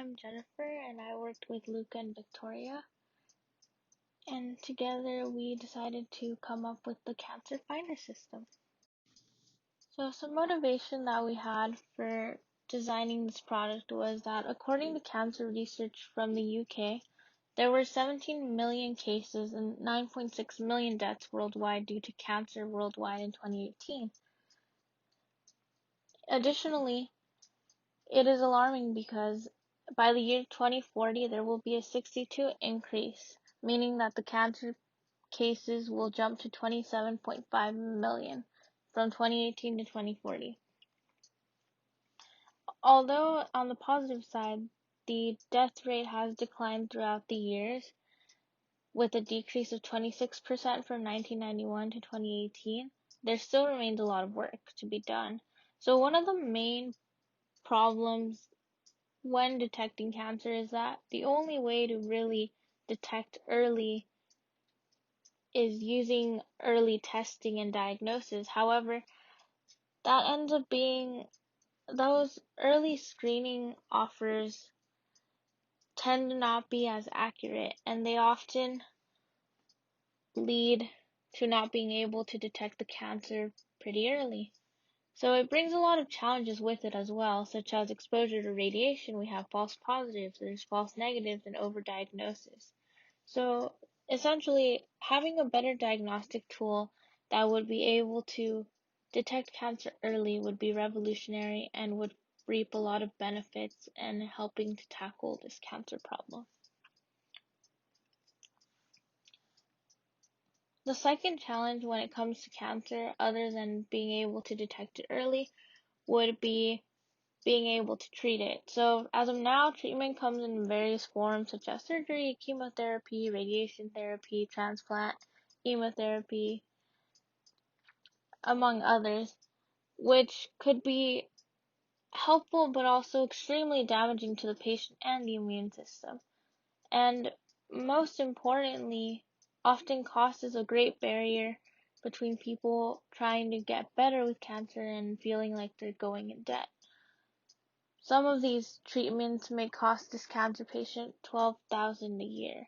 I'm Jennifer, and I worked with Luca and Victoria, and together we decided to come up with the Cancer Finder system. So some motivation that we had for designing this product was that according to cancer research from the UK, there were 17 million cases and 9.6 million deaths worldwide due to cancer worldwide in 2018. Additionally, it is alarming because by the year 2040 there will be a 62 increase, meaning that the cancer cases will jump to 27.5 million from 2018 to 2040. Although on the positive side, the death rate has declined throughout the years, with a decrease of 26% from 1991 to 2018, there still remains a lot of work to be done. So one of the main problems when detecting cancer is that the only way to really detect early is using early testing and diagnosis. However, that ends up being those early screening offers tend to not be as accurate, and they often lead to not being able to detect the cancer pretty early. So it brings a lot of challenges with it as well, such as exposure to radiation. We have false positives, there's false negatives, and overdiagnosis. So essentially, having a better diagnostic tool that would be able to detect cancer early would be revolutionary and would reap a lot of benefits in helping to tackle this cancer problem. The second challenge when it comes to cancer, other than being able to detect it early, would be being able to treat it. So as of now, treatment comes in various forms such as surgery, chemotherapy, radiation therapy, transplant, chemotherapy, among others, which could be helpful but also extremely damaging to the patient and the immune system. And most importantly, often cost is a great barrier between people trying to get better with cancer and feeling like they're going in debt. Some of these treatments may cost this cancer patient $12,000 a year,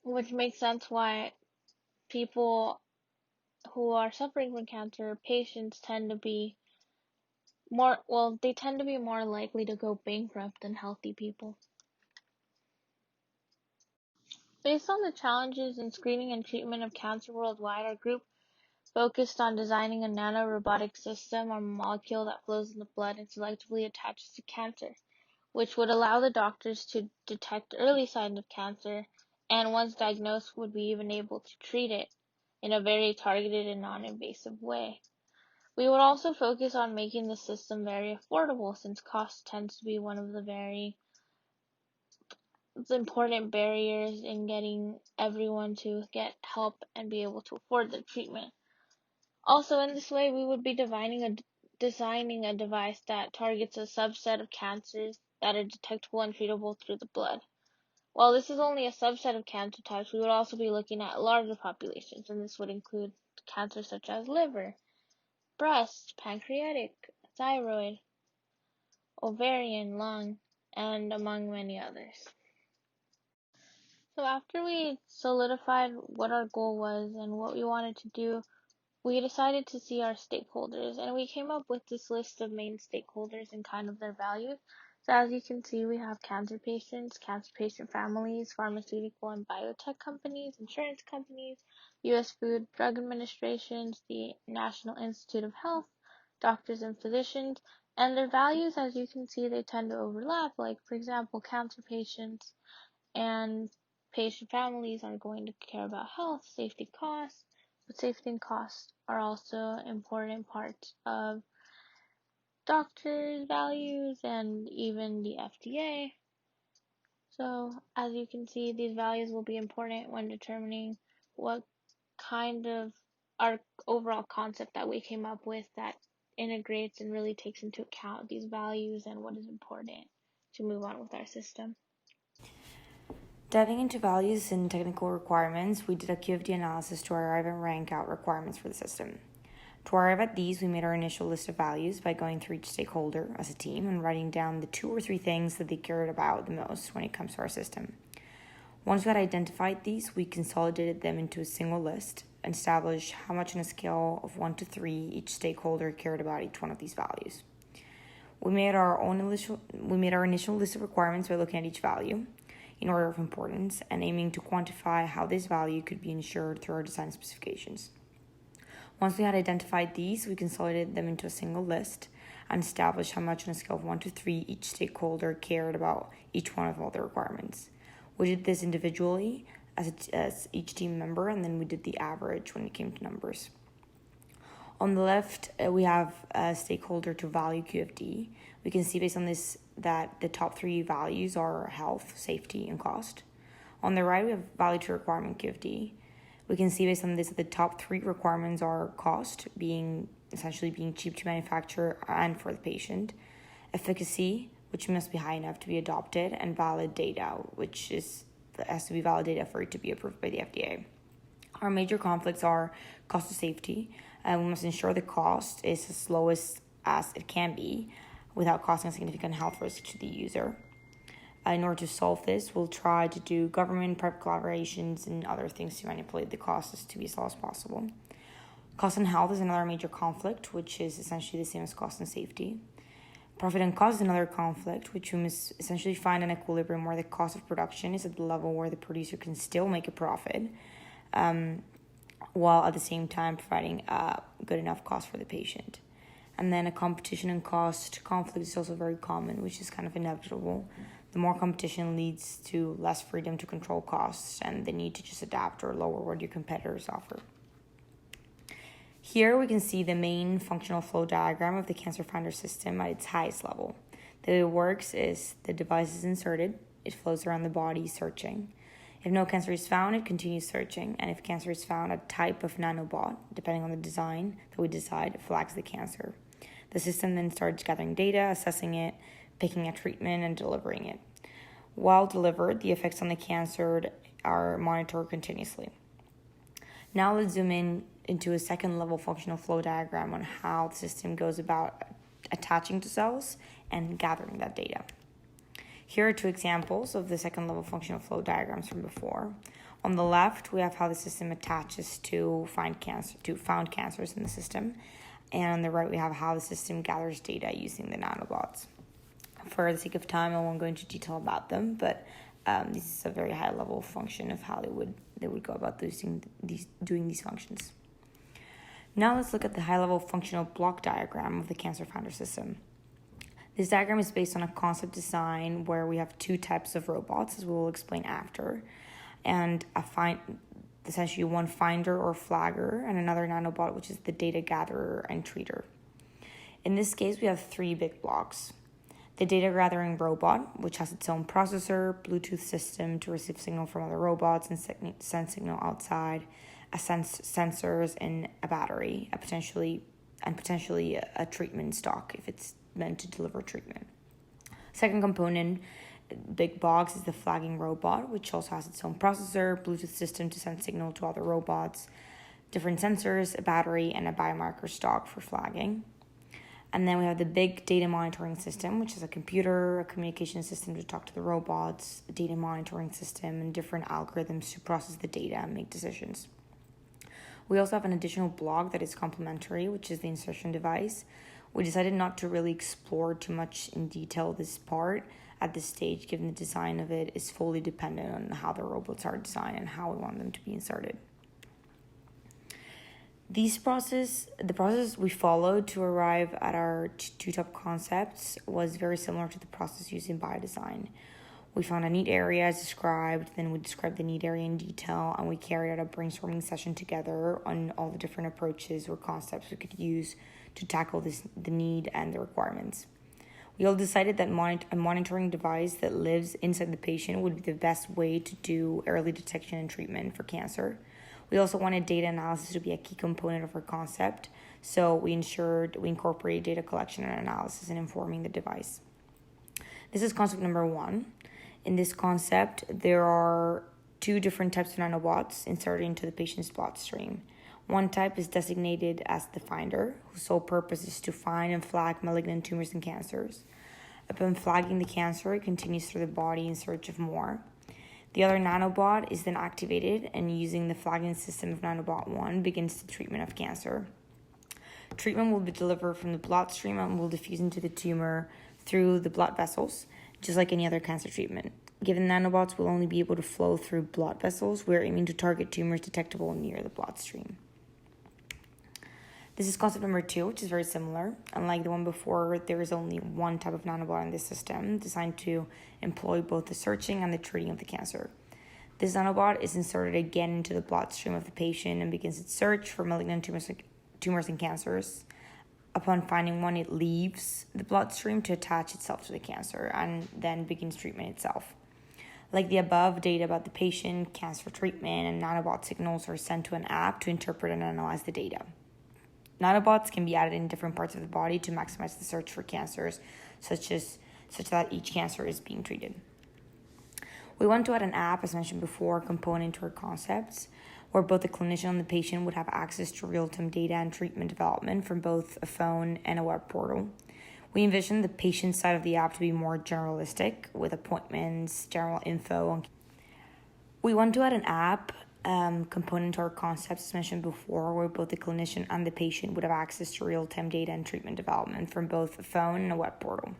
which makes sense why people who are suffering from cancer, patients tend to be they tend to be more likely to go bankrupt than healthy people. Based on the challenges in screening and treatment of cancer worldwide, our group focused on designing a nanorobotic system or molecule that flows in the blood and selectively attaches to cancer, which would allow the doctors to detect early signs of cancer, and once diagnosed would be even able to treat it in a very targeted and non-invasive way. We would also focus on making the system very affordable, since cost tends to be one of the very important barriers in getting everyone to get help and be able to afford the treatment. Also, in this way, we would be designing a device that targets a subset of cancers that are detectable and treatable through the blood. While this is only a subset of cancer types, we would also be looking at larger populations, and this would include cancers such as liver, breast, pancreatic, thyroid, ovarian, lung, and among many others. So after we solidified what our goal was and what we wanted to do, we decided to see our stakeholders, and we came up with this list of main stakeholders and kind of their values. So as you can see, we have cancer patients, cancer patient families, pharmaceutical and biotech companies, insurance companies, U.S. Food and Drug Administrations, the National Institute of Health, doctors and physicians, and their values, as you can see, they tend to overlap. Like, for example, cancer patients and patient families are going to care about health, safety, costs, but safety and costs are also important parts of doctors' values and even the FDA. So as you can see, these values will be important when determining what kind of our overall concept that we came up with that integrates and really takes into account these values and what is important to move on with our system. Diving into values and technical requirements, we did a QFD analysis to arrive and rank out requirements for the system. To arrive at these, we made our initial list of values by going through each stakeholder as a team and writing down the 2 or 3 things that they cared about the most when it comes to our system. Once we had identified these, we consolidated them into a single list and established how much on a scale of 1 to 3 each stakeholder cared about each one of these values. We made our initial list of requirements by looking at each value in order of importance and aiming to quantify how this value could be ensured through our design specifications. Once we had identified these, we consolidated them into a single list and established how much on a scale of 1 to 3 each stakeholder cared about each one of all the requirements. We did this individually as each team member, and then we did the average when it came to numbers. On the left, we have a stakeholder to value QFD. We can see based on this that the top 3 values are health, safety, and cost. On the right, we have value to requirement QFD. We can see based on this that the top 3 requirements are cost, being cheap to manufacture and for the patient, efficacy, which must be high enough to be adopted, and valid data, which has to be valid data for it to be approved by the FDA. Our major conflicts are cost of safety. We must ensure the cost is as low as it can be without causing a significant health risk to the user. In order to solve this, we'll try to do government-private collaborations and other things to manipulate the costs to be as low as possible. Cost and health is another major conflict, which is essentially the same as cost and safety. Profit and cost is another conflict, which we must essentially find an equilibrium where the cost of production is at the level where the producer can still make a profit, while at the same time providing a good enough cost for the patient. And then a competition and cost conflict is also very common, which is kind of inevitable. The more competition leads to less freedom to control costs and the need to just adapt or lower what your competitors offer. Here we can see the main functional flow diagram of the cancer finder system at its highest level. The way it works is the device is inserted, it flows around the body searching. If no cancer is found, it continues searching, and if cancer is found, a type of nanobot, depending on the design that we decide, flags the cancer. The system then starts gathering data, assessing it, picking a treatment, and delivering it. While delivered, the effects on the cancer are monitored continuously. Now let's zoom into a second level functional flow diagram on how the system goes about attaching to cells and gathering that data. Here are 2 examples of the second level functional flow diagrams from before. On the left, we have how the system attaches to found cancers in the system. And on the right, we have how the system gathers data using the nanobots. For the sake of time, I won't go into detail about them, but this is a very high level function of how they would go about doing these functions. Now let's look at the high level functional block diagram of the cancer finder system. This diagram is based on a concept design where we have 2 types of robots, as we will explain after, and essentially one finder or flagger and another nanobot, which is the data gatherer and treater. In this case, we have 3 big blocks. The data gathering robot, which has its own processor, Bluetooth system to receive signal from other robots and send signal outside, sensors, and a battery, potentially a treatment stock if it's meant to deliver treatment. Second component, big box, is the flagging robot, which also has its own processor, Bluetooth system to send signal to other robots, different sensors, a battery, and a biomarker stock for flagging. And then we have the big data monitoring system, which is a computer, a communication system to talk to the robots, a data monitoring system, and different algorithms to process the data and make decisions. We also have an additional block that is complementary, which is the insertion device. We decided not to really explore too much in detail this part at this stage, given the design of it is fully dependent on how the robots are designed and how we want them to be inserted. The process we followed to arrive at our 2 top concepts was very similar to the process used in biodesign. We found a need area as described, then we described the need area in detail, and we carried out a brainstorming session together on all the different approaches or concepts we could use to tackle the need and the requirements. We all decided that a monitoring device that lives inside the patient would be the best way to do early detection and treatment for cancer. We also wanted data analysis to be a key component of our concept, so we incorporated data collection and analysis in informing the device. This is concept number 1. In this concept, there are 2 different types of nanobots inserted into the patient's bloodstream. One type is designated as the finder, whose sole purpose is to find and flag malignant tumors and cancers. Upon flagging the cancer, it continues through the body in search of more. The other nanobot is then activated and, using the flagging system of nanobot 1, begins the treatment of cancer. Treatment will be delivered from the bloodstream and will diffuse into the tumor through the blood vessels, just like any other cancer treatment. Given nanobots will only be able to flow through blood vessels, we are aiming to target tumors detectable near the bloodstream. This is concept number 2, which is very similar. Unlike the one before, there is only one type of nanobot in this system, designed to employ both the searching and the treating of the cancer. This nanobot is inserted again into the bloodstream of the patient and begins its search for malignant tumors and cancers. Upon finding one, it leaves the bloodstream to attach itself to the cancer and then begins treatment itself. Like the above, data about the patient, cancer treatment, and nanobot signals are sent to an app to interpret and analyze the data. Nanobots can be added in different parts of the body to maximize the search for cancers, such that each cancer is being treated. We want to add an app, as mentioned before, component to our concepts, where both the clinician and the patient would have access to real-time data and treatment development from both a phone and a web portal. We envision the patient side of the app to be more generalistic, with appointments, general info. We want to add an app component to our concepts, as mentioned before, where both the clinician and the patient would have access to real-time data and treatment development from both a phone and a web portal.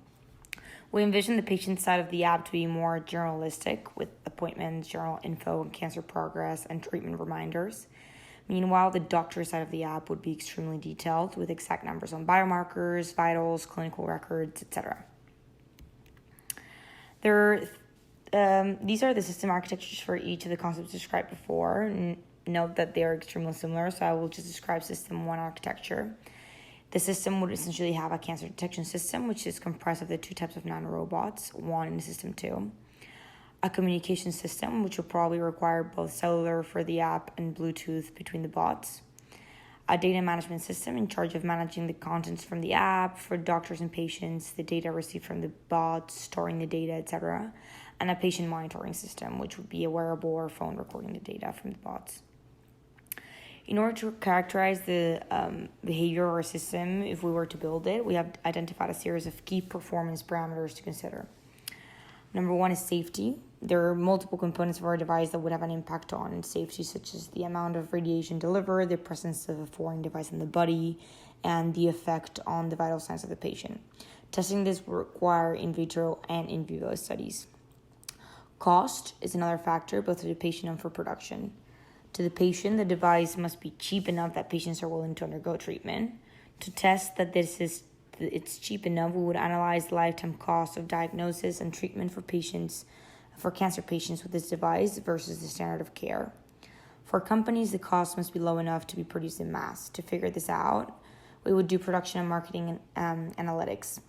We envision the patient side of the app to be more generalistic, with appointments, general info, and cancer progress and treatment reminders. Meanwhile, the doctor side of the app would be extremely detailed, with exact numbers on biomarkers, vitals, clinical records, etc. These are the system architectures for each of the concepts described before. Note that they are extremely similar, so I will just describe system 1 architecture. The system would essentially have a cancer detection system, which is comprised of the 2 types of nanorobots, 1 in system 2. A communication system, which will probably require both cellular for the app and Bluetooth between the bots. A data management system in charge of managing the contents from the app for doctors and patients, the data received from the bots, storing the data, etc. And a patient monitoring system, which would be a wearable or phone recording the data from the bots. In order to characterize the behavior of our system, if we were to build it, we have identified a series of key performance parameters to consider. Number 1 is safety. There are multiple components of our device that would have an impact on safety, such as the amount of radiation delivered, the presence of a foreign device in the body, and the effect on the vital signs of the patient. Testing this will require in vitro and in vivo studies. Cost is another factor, both to the patient and for production. To the patient, the device must be cheap enough that patients are willing to undergo treatment. To test that it's cheap enough, we would analyze the lifetime cost of diagnosis and treatment for cancer patients with this device versus the standard of care. For companies, the cost must be low enough to be produced in mass. To figure this out, we would do production and marketing and analytics.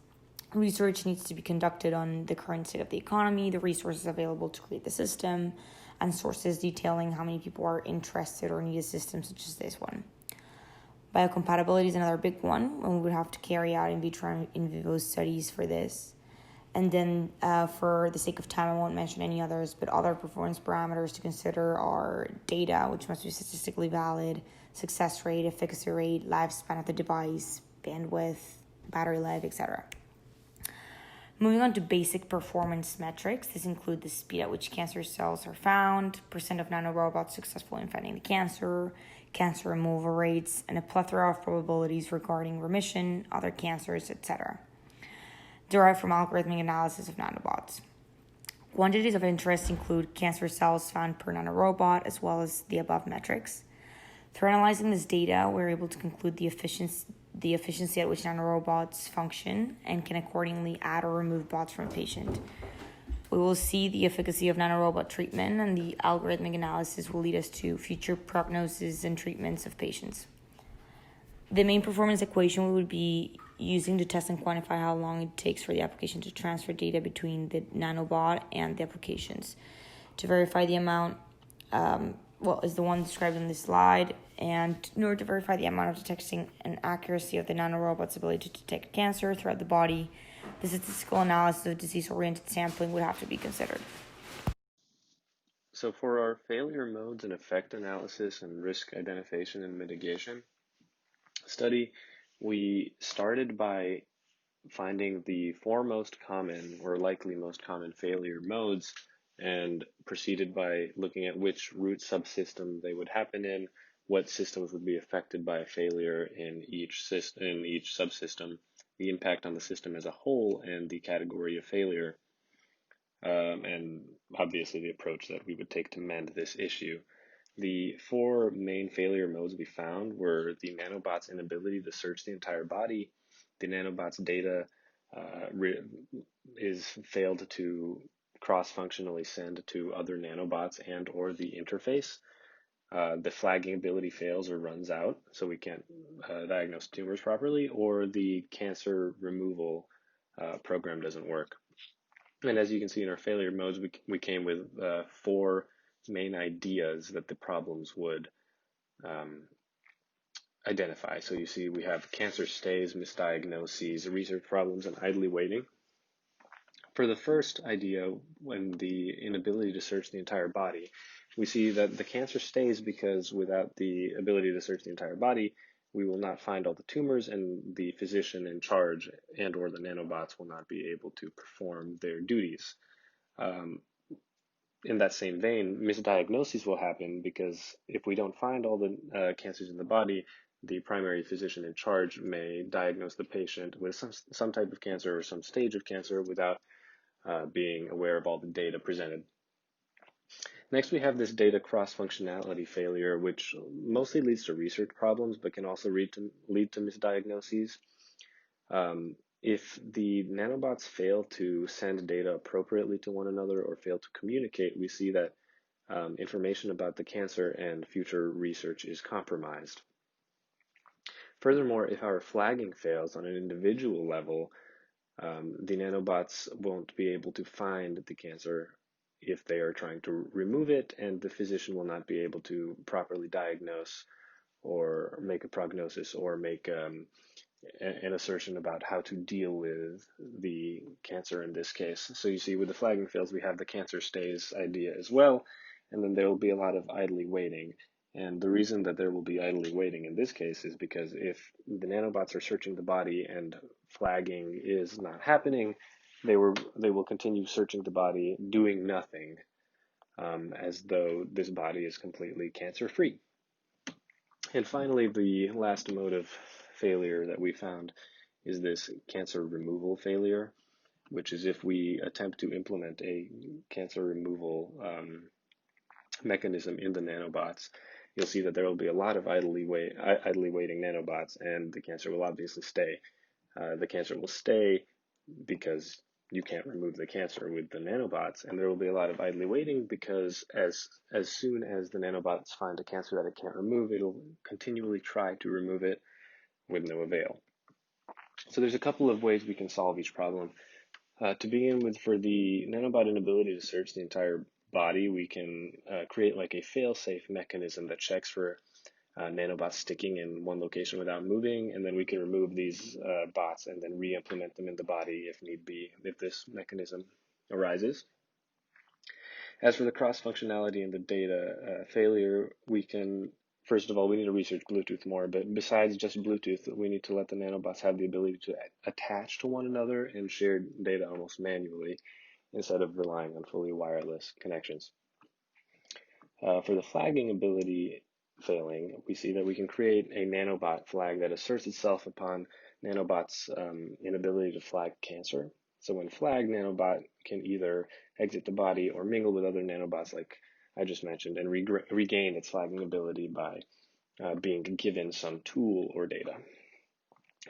Research needs to be conducted on the current state of the economy, the resources available to create the system, and sources detailing how many people are interested or need a system such as this one. Biocompatibility is another big one, and we would have to carry out in vitro and in vivo studies for this. And then for the sake of time, I won't mention any others, but other performance parameters to consider are data, which must be statistically valid, success rate, efficacy rate, lifespan of the device, bandwidth, battery life, etc. Moving on to basic performance metrics, this include the speed at which cancer cells are found, percent of nanorobots successful in finding the cancer removal rates, and a plethora of probabilities regarding remission, other cancers, etc. Derived from algorithmic analysis of nanobots. Quantities of interest include cancer cells found per nanorobot, as well as the above metrics. Through analyzing this data, we're able to conclude the efficiency at which nanorobots function and can accordingly add or remove bots from a patient. We will see the efficacy of nanorobot treatment, and the algorithmic analysis will lead us to future prognosis and treatments of patients. The main performance equation we would be using to test and quantify how long it takes for the application to transfer data between the nanobot and the applications. To verify the amount, is the one described in this slide, and in order to verify the amount of detection and accuracy of the nanorobot's ability to detect cancer throughout the body, the statistical analysis of disease-oriented sampling would have to be considered. So for our failure modes and effect analysis and risk identification and mitigation study, we started by finding the four most common or likely most common failure modes and proceeded by looking at which root subsystem they would happen in, what systems would be affected by a failure in each subsystem, the impact on the system as a whole, and the category of failure, and obviously the approach that we would take to mend this issue. The four main failure modes we found were the nanobot's inability to search the entire body, the nanobot's data is failed to cross-functionally send to other nanobots and or the interface. The flagging ability fails or runs out, so we can't diagnose tumors properly, or the cancer removal program doesn't work. And as you can see in our failure modes, we came with four main ideas that the problems would identify. So you see we have cancer stays, misdiagnoses, research problems, and idly waiting. For the first idea, when the inability to search the entire body, we see that the cancer stays because without the ability to search the entire body, we will not find all the tumors, and the physician in charge and or the nanobots will not be able to perform their duties. In that same vein, misdiagnoses will happen because if we don't find all the cancers in the body, the primary physician in charge may diagnose the patient with some type of cancer or some stage of cancer without being aware of all the data presented. Next, we have this data cross-functionality failure, which mostly leads to research problems, but can also lead to misdiagnoses. If the nanobots fail to send data appropriately to one another or fail to communicate, we see that information about the cancer and future research is compromised. Furthermore, if our flagging fails on an individual level, the nanobots won't be able to find the cancer if they are trying to remove it, and the physician will not be able to properly diagnose or make a prognosis or make an assertion about how to deal with the cancer in this case. So you see with the flagging fails, we have the cancer stays idea as well, and then there will be a lot of idly waiting. And the reason that there will be idly waiting in this case is because if the nanobots are searching the body and flagging is not happening, they will continue searching the body, doing nothing, as though this body is completely cancer-free. And finally, the last mode of failure that we found is this cancer removal failure, which is if we attempt to implement a cancer removal mechanism in the nanobots, you'll see that there will be a lot of idly waiting nanobots, and the cancer will obviously stay. The cancer will stay because you can't remove the cancer with the nanobots, and there will be a lot of idly waiting because as soon as the nanobots find a cancer that it can't remove, it'll continually try to remove it with no avail. So there's a couple of ways we can solve each problem. To begin with, for the nanobot inability to search the entire body, we can create like a fail-safe mechanism that checks for nanobots sticking in one location without moving, and then we can remove these bots and then re-implement them in the body if need be, if this mechanism arises. As for the cross-functionality and the data failure, we can, first of all, we need to research Bluetooth more, but besides just Bluetooth, we need to let the nanobots have the ability to attach to one another and share data almost manually instead of relying on fully wireless connections. For the flagging ability failing, we see that we can create a nanobot flag that asserts itself upon nanobot's inability to flag cancer. So when flagged, nanobot can either exit the body or mingle with other nanobots like I just mentioned and regain its flagging ability by being given some tool or data.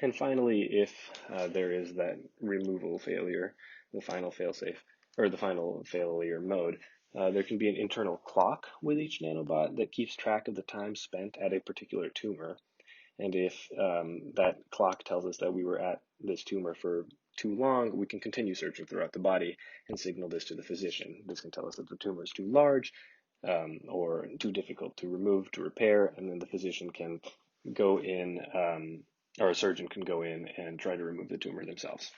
And finally, if there is that removal failure, the final failsafe, or the final failure mode, there can be an internal clock with each nanobot that keeps track of the time spent at a particular tumor. And if that clock tells us that we were at this tumor for too long, we can continue searching throughout the body and signal this to the physician. This can tell us that the tumor is too large or too difficult to remove, to repair, and then the physician can go in, or a surgeon can go in and try to remove the tumor themselves.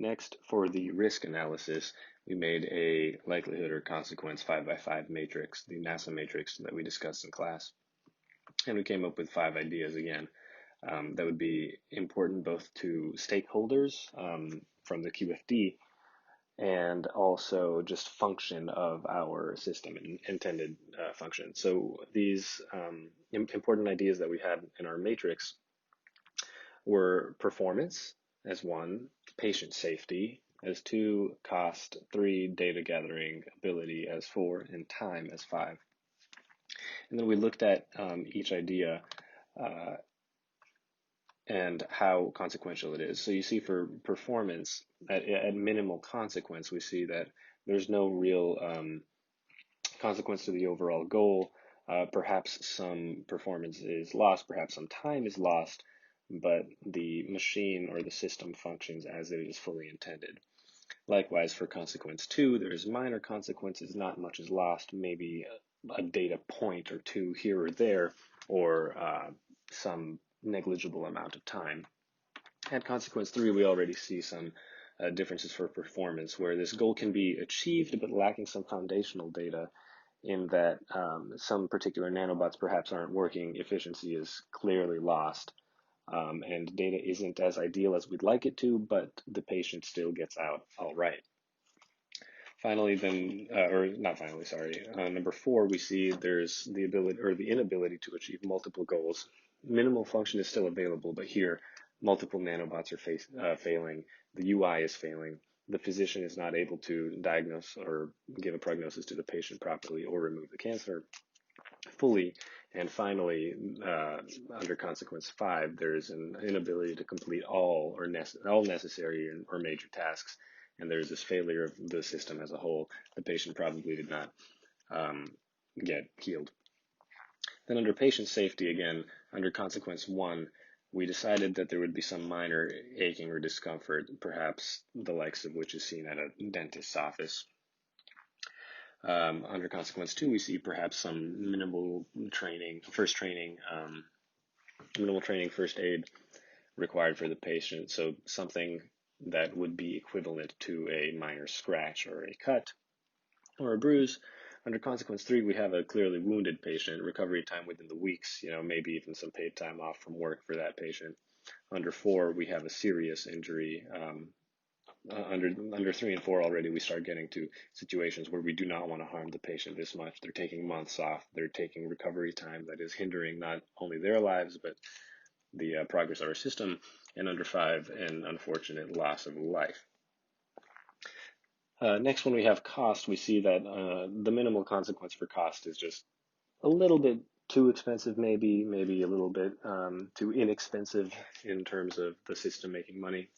Next, for the risk analysis, we made a likelihood or consequence 5x5 matrix, the NASA matrix that we discussed in class. And we came up with 5 ideas again that would be important both to stakeholders from the QFD and also just function of our system and intended function. So these important ideas that we had in our matrix were performance as 1, patient safety as 2, cost 3, data gathering ability as 4, and time as 5. And then we looked at each idea uh, and how consequential it is. So you see for performance, at minimal consequence, we see that there's no real consequence to the overall goal. Perhaps some performance is lost, perhaps some time is lost, but the machine or the system functions as it is fully intended. Likewise, for consequence 2, there is minor consequences, not much is lost, maybe a data point or 2 here or there, or some negligible amount of time. At consequence 3, we already see some differences for performance, where this goal can be achieved but lacking some foundational data in that some particular nanobots perhaps aren't working, efficiency is clearly lost, and data isn't as ideal as we'd like it to, but the patient still gets out all right. Finally, then, or not finally, sorry, number 4, we see there's the ability or the inability to achieve multiple goals. Minimal function is still available, but here multiple nanobots are failing, the UI is failing, the physician is not able to diagnose or give a prognosis to the patient properly or remove the cancer fully. And finally, under consequence 5, there's an inability to complete all necessary or major tasks, and there's this failure of the system as a whole. The patient probably did not get healed. Then under patient safety, again, under consequence 1, we decided that there would be some minor aching or discomfort, perhaps the likes of which is seen at a dentist's office. Under consequence 2, we see perhaps some minimal training, first aid required for the patient. So something that would be equivalent to a minor scratch or a cut or a bruise. Under consequence 3, we have a clearly wounded patient, recovery time within the weeks, maybe even some paid time off from work for that patient. Under 4, we have a serious injury. Under 3 and 4 already, we start getting to situations where we do not want to harm the patient this much. They're taking months off. They're taking recovery time that is hindering not only their lives, but the progress of our system. And under 5, an unfortunate loss of life. Next, when we have cost, we see that the minimal consequence for cost is just a little bit too expensive, maybe a little bit too inexpensive in terms of the system making money.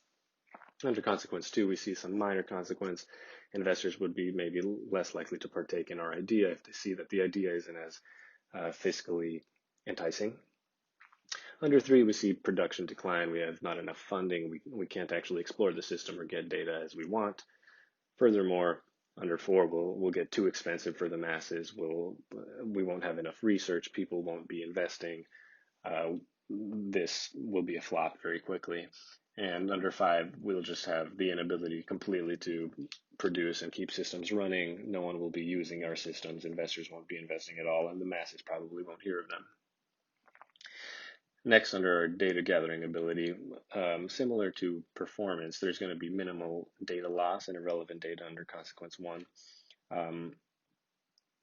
Under consequence 2, we see some minor consequence. Investors would be maybe less likely to partake in our idea if they see that the idea isn't as fiscally enticing. Under 3, we see production decline. We have not enough funding. We can't actually explore the system or get data as we want. Furthermore, under 4, we'll get too expensive for the masses. We won't have enough research. People won't be investing. This will be a flop very quickly. And under 5, we'll just have the inability completely to produce and keep systems running. No one will be using our systems. Investors won't be investing at all, and the masses probably won't hear of them. Next, under our data gathering ability, similar to performance, there's going to be minimal data loss and irrelevant data under consequence 1.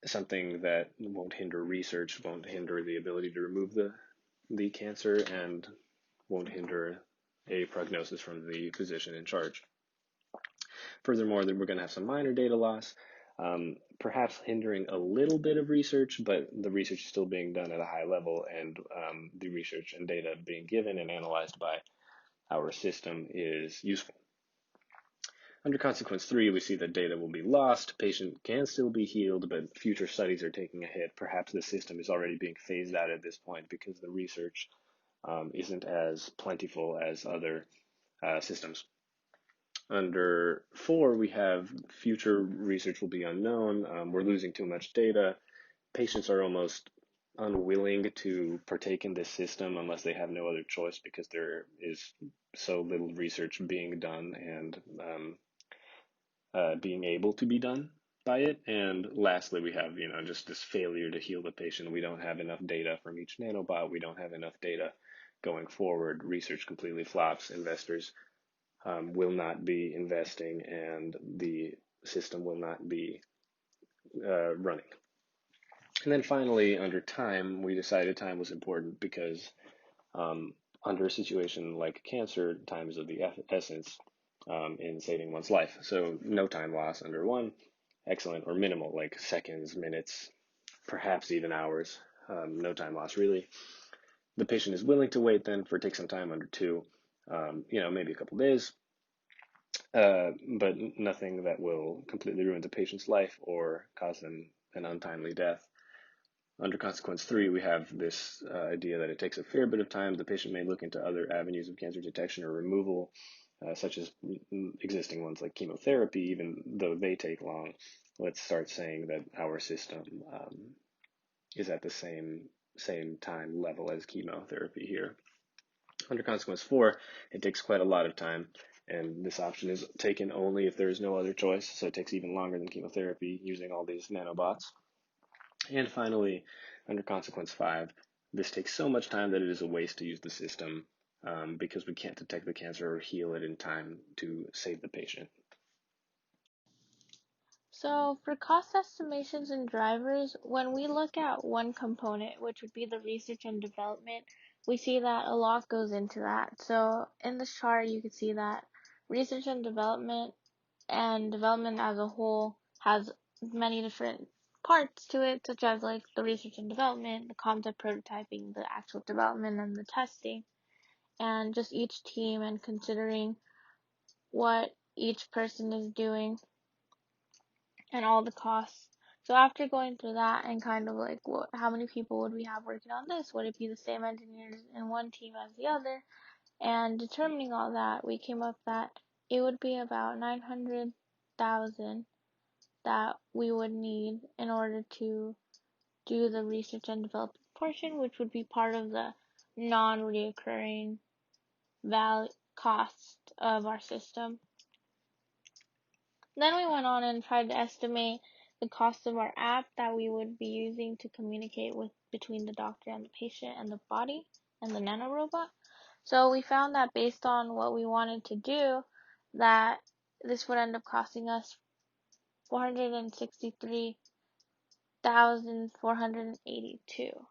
Something that won't hinder research, won't hinder the ability to remove the cancer, and won't hinder a prognosis from the physician in charge. Furthermore, we're going to have some minor data loss, perhaps hindering a little bit of research, but the research is still being done at a high level, and the research and data being given and analyzed by our system is useful. Under consequence 3, we see that data will be lost, patient can still be healed, but future studies are taking a hit. Perhaps the system is already being phased out at this point because the research isn't as plentiful as other systems. Under 4, we have future research will be unknown. We're losing too much data. Patients are almost unwilling to partake in this system unless they have no other choice because there is so little research being done and being able to be done by it. And lastly, we have, just this failure to heal the patient. We don't have enough data from each nanobot. We don't have enough data going forward. Research completely flops. Investors will not be investing, and the system will not be running. And then finally, under time, we decided time was important because under a situation like cancer, time is of the essence in saving one's life. So no time loss under one, excellent or minimal, like seconds, minutes, perhaps even hours. No time loss really. The patient is willing to wait then for take some time under two, maybe a couple days, but nothing that will completely ruin the patient's life or cause them an untimely death. Under consequence three, we have this idea that it takes a fair bit of time. The patient may look into other avenues of cancer detection or removal, such as existing ones like chemotherapy, even though they take long. Let's start saying that our system is at the same time level as chemotherapy here. Under consequence four, it takes quite a lot of time, and this option is taken only if there is no other choice, so it takes even longer than chemotherapy using all these nanobots. And finally, under consequence five, this takes so much time that it is a waste to use the system because we can't detect the cancer or heal it in time to save the patient. So for cost estimations and drivers, when we look at one component, which would be the research and development, we see that a lot goes into that. So in this chart, you can see that research and development as a whole has many different parts to it, such as like the research and development, the concept prototyping, the actual development and the testing, and just each team and considering what each person is doing and all the costs. So after going through that and kind of like how many people would we have working on this? Would it be the same engineers in one team as the other? And determining all that, we came up that it would be about 900,000 that we would need in order to do the research and development portion, which would be part of the non-reoccurring value cost of our system. Then we went on and tried to estimate the cost of our app that we would be using to communicate with between the doctor and the patient and the body and the nanorobot. So we found that based on what we wanted to do, that this would end up costing us 463,482.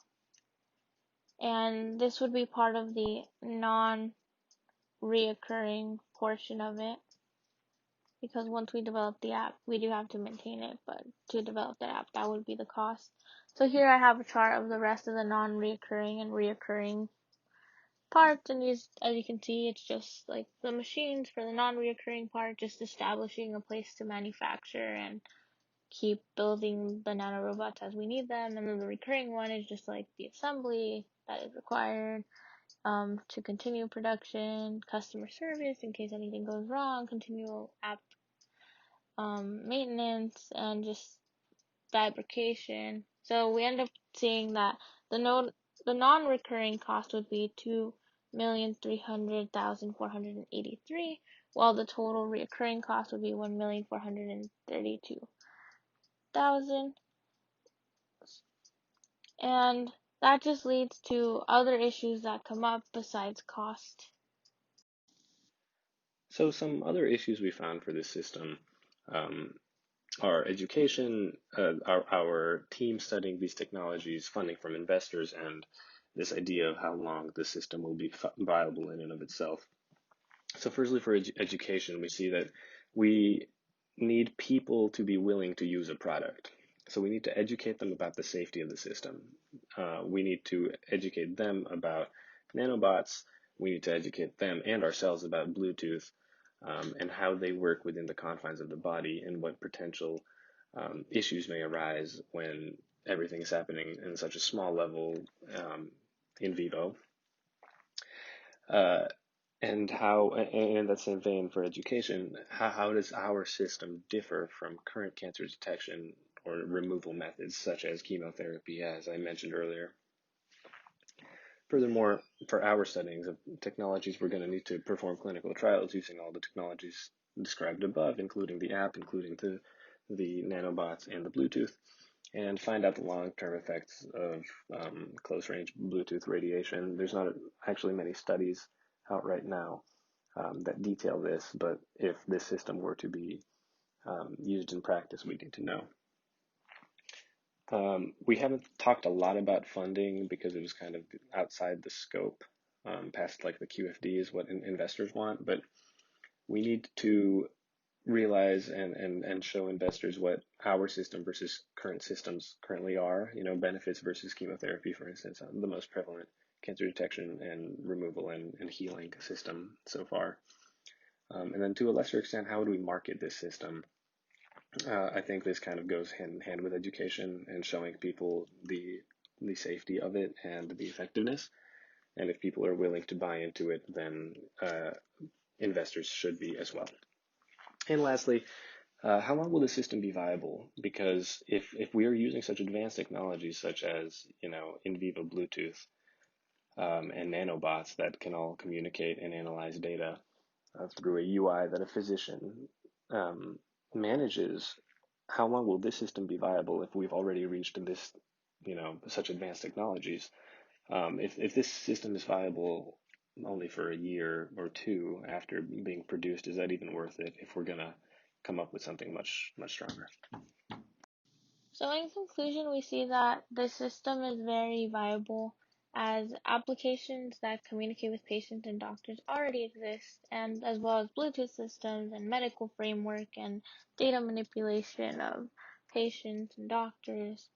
And this would be part of the non-reoccurring portion of it. Because once we develop the app, we do have to maintain it, but to develop the app, that would be the cost. So here I have a chart of the rest of the non-reoccurring and reoccurring parts, and as you can see, it's just like the machines for the non-reoccurring part, just establishing a place to manufacture and keep building the nanorobots as we need them, and then the recurring one is just like the assembly that is required to continue production, customer service in case anything goes wrong, continual app maintenance, and just fabrication. So we end up seeing that the non-recurring cost would be 2,300,483, while the total recurring cost would be 1,432,000. And that just leads to other issues that come up besides cost. So some other issues we found for this system um, are education, our team studying these technologies, funding from investors, and this idea of how long the system will be viable in and of itself. So firstly, for education, we see that we need people to be willing to use a product. So we need to educate them about the safety of the system. We need to educate them about nanobots. We need to educate them and ourselves about Bluetooth and how they work within the confines of the body and what potential issues may arise when everything is happening in such a small level in vivo. And how, in that same vein for education, how does our system differ from current cancer detection or removal methods such as chemotherapy, as I mentioned earlier. Furthermore, for our settings of technologies, we're going to need to perform clinical trials using all the technologies described above, including the app, including the nanobots and the Bluetooth, and find out the long-term effects of close-range Bluetooth radiation. There's not actually many studies out right now that detail this, but if this system were to be used in practice, we need to know. We haven't talked a lot about funding because it was kind of outside the scope, past like the QFD is what investors want, but we need to realize and show investors what our system versus current systems currently are, benefits versus chemotherapy, for instance, the most prevalent cancer detection and removal and healing system so far. And then to a lesser extent, how would we market this system? I think this kind of goes hand in hand with education and showing people the safety of it and the effectiveness. And if people are willing to buy into it, then investors should be as well. And lastly, how long will the system be viable? Because if we are using such advanced technologies such as in vivo Bluetooth and nanobots that can all communicate and analyze data through a UI that a physician manages, how long will this system be viable if we've already reached this, such advanced technologies? If this system is viable only for a year or two after being produced, is that even worth it if we're going to come up with something much, much stronger? So in conclusion, we see that the system is very viable as applications that communicate with patients and doctors already exist, and as well as Bluetooth systems and medical framework and data manipulation of patients and doctors.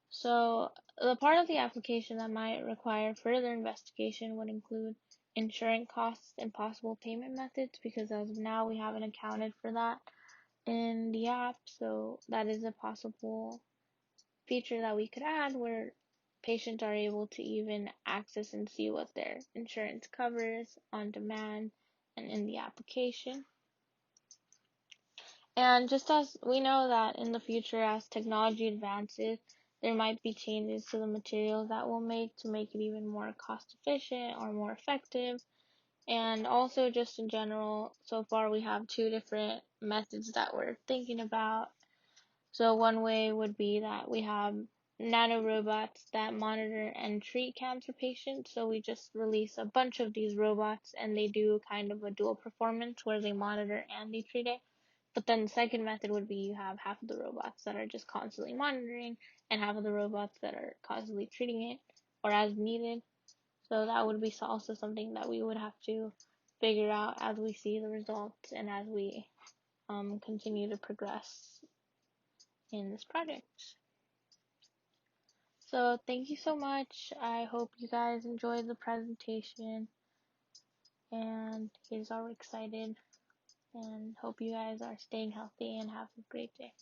So the part of the application that might require further investigation would include insurance costs and possible payment methods, because as of now we haven't accounted for that in the app. So that is a possible feature that we could add where patients are able to even access and see what their insurance covers on demand and in the application. And just as we know that in the future, as technology advances, there might be changes to the materials that we'll make to make it even more cost efficient or more effective. And also just in general, so far we have two different methods that we're thinking about. So one way would be that we have nanorobots that monitor and treat cancer patients. So we just release a bunch of these robots and they do kind of a dual performance where they monitor and they treat it. But then the second method would be you have half of the robots that are just constantly monitoring and half of the robots that are constantly treating it or as needed. So that would be also something that we would have to figure out as we see the results and as we continue to progress in this project. So thank you so much. I hope you guys enjoyed the presentation and you guys are excited, and hope you guys are staying healthy and have a great day.